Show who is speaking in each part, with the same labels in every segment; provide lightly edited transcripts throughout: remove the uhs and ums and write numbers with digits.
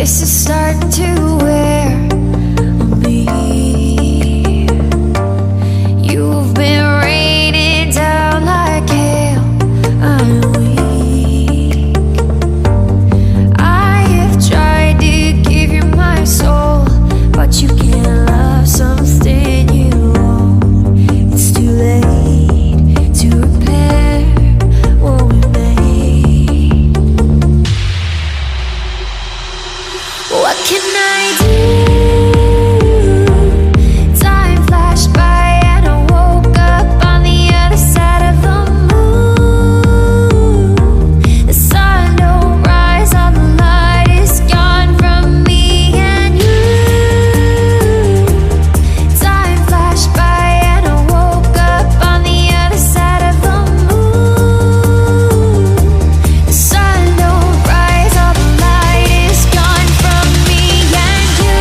Speaker 1: This is starting to wear on me. You've been raining down like hail. I'm weak. I have tried to give you my soul, but you can't love something you own. It's too late to repair what we made. What can I do? Time flashed by and I woke up on the other side of the moon. The sun don't rise, all the light is gone from me and you. Time flashed by and I woke up on the other side of the moon. The sun don't rise, all the light is gone from me and you.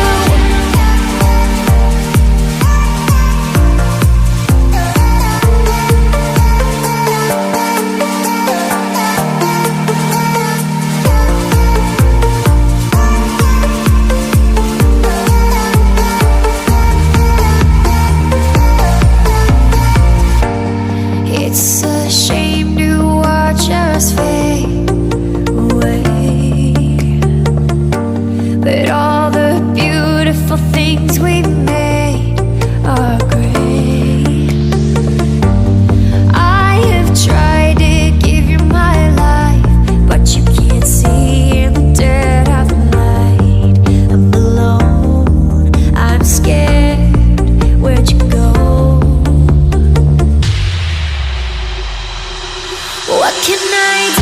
Speaker 1: It's a shame to watch us fade away, but all the beautiful things we made are great. I have tried to give you my life, but you can't see in the dead of the night. I'm alone, I'm scared, where'd you go? What can I do?